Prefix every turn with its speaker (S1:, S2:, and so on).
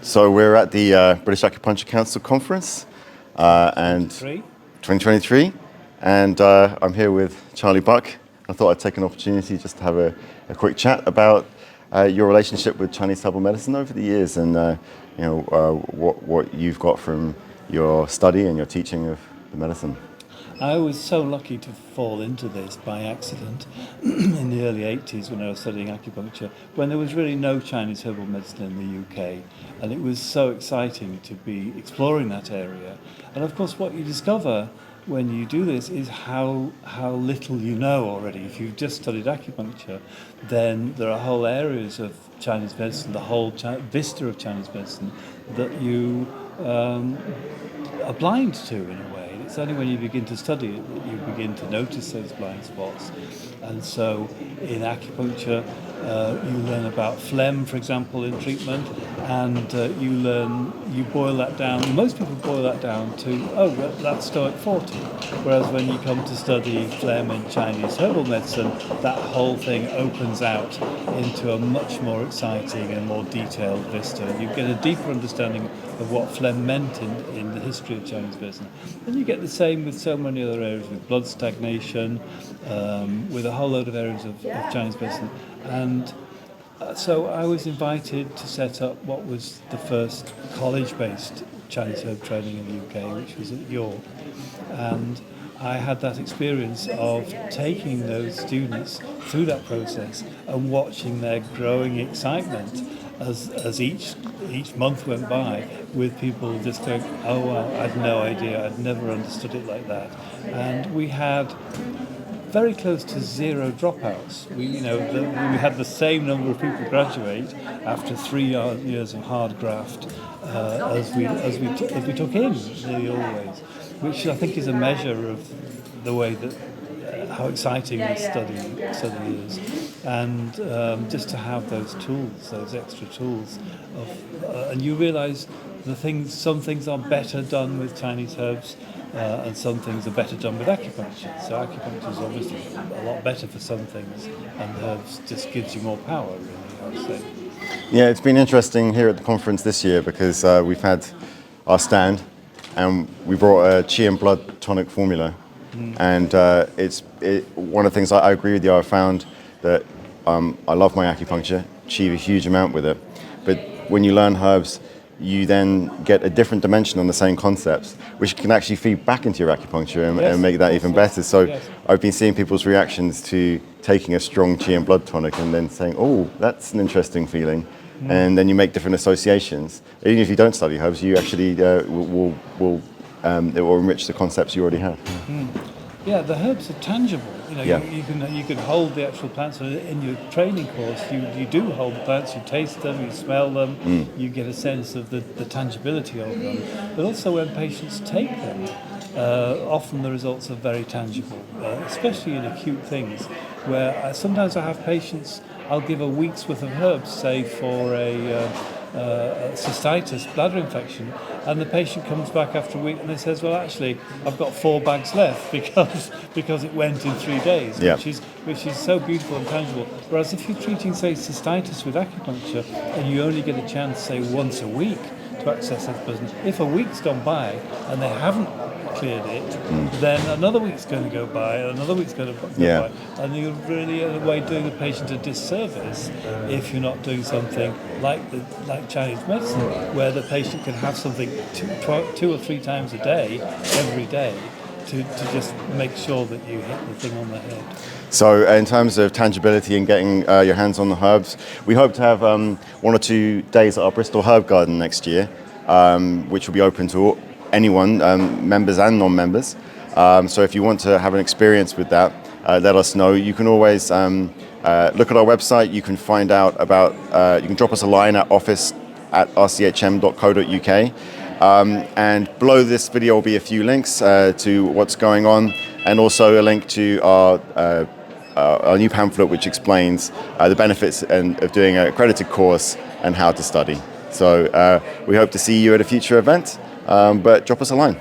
S1: So we're at the British Acupuncture Council conference and 2023, and I'm here with Charlie Buck. I thought I'd take an opportunity just to have a quick chat about your relationship with Chinese herbal medicine over the years, and what you've got from your study and your teaching of the medicine.
S2: I was so lucky to fall into this by accident in the early 80s when I was studying acupuncture, when there was really no Chinese herbal medicine in the UK, and it was so exciting to be exploring that area. And of course what you discover when you do this is how little you know already. If you've just studied acupuncture, then there are whole areas of Chinese medicine, the whole vista of Chinese medicine, that you are blind to in a way. It's only when you begin to study it that you begin to notice those blind spots. And so in acupuncture, you learn about phlegm, for example, in treatment, and you boil that down. Most people boil that down to, that's Stoic 40. Whereas when you come to study phlegm in Chinese herbal medicine, that whole thing opens out into a much more exciting and more detailed vista. You get a deeper understanding of what phlegm meant in the history of Chinese medicine. And you get the same with so many other areas, with blood stagnation, with a whole load of areas of Chinese medicine. And so I was invited to set up what was the first college-based Chinese herb training in the UK, which was at York. And I had that experience of taking those students through that process and watching their growing excitement as each month went by, with people just going, oh wow, I had no idea, I'd never understood it like that. And we had very close to zero dropouts. We had the same number of people graduate after 3 years of hard graft as we took in, nearly always, which I think is a measure of the way that how exciting this study is, and just to have those tools, those extra tools, and you realise some things are better done with Chinese herbs, and some things are better done with acupuncture. So acupuncture is obviously a lot better for some things, and herbs just gives you more power, really, I would say.
S1: Yeah, it's been interesting here at the conference this year because we've had our stand and we brought a Qi and Blood tonic formula. And one of the things I agree with you. I found that I love my acupuncture, achieve a huge amount with it, but when you learn herbs, you then get a different dimension on the same concepts, which can actually feed back into your acupuncture and make that even better. So yes. I've been seeing people's reactions to taking a strong Qi and Blood tonic and then saying, oh, that's an interesting feeling. And then you make different associations. Even if you don't study herbs, you actually it will enrich the concepts you already have.
S2: Yeah, the herbs are tangible. You can hold the actual plants in your training course. You do hold the plants. You taste them. You smell them. You get a sense of the tangibility of them. But also when patients take them, often the results are very tangible, especially in acute things. Where sometimes I have patients. I'll give a week's worth of herbs, say for a cystitis, bladder infection, and the patient comes back after a week and they says, well, actually, I've got 4 bags left because it went in 3 days, which is so beautiful and tangible. Whereas if you're treating, say, cystitis with acupuncture and you only get a chance, say, once a week to access that person, if a week's gone by and they haven't cleared it, then another week's going to go by, another week's going to go by, and you're really in a way doing the patient a disservice if you're not doing something like Chinese medicine, where the patient can have something 2 or 3 times a day, every day, to just make sure that you hit the thing on the head.
S1: So in terms of tangibility and getting your hands on the herbs, we hope to have 1 or 2 days at our Bristol Herb Garden next year, which will be open to anyone, members and non-members. So if you want to have an experience with that, let us know. You can always look at our website. You can find out about, you can drop us a line at office@rchm.co.uk. And below this video will be a few links to what's going on, and also a link to our new pamphlet which explains the benefits of doing an accredited course and how to study. So we hope to see you at a future event. But drop us a line.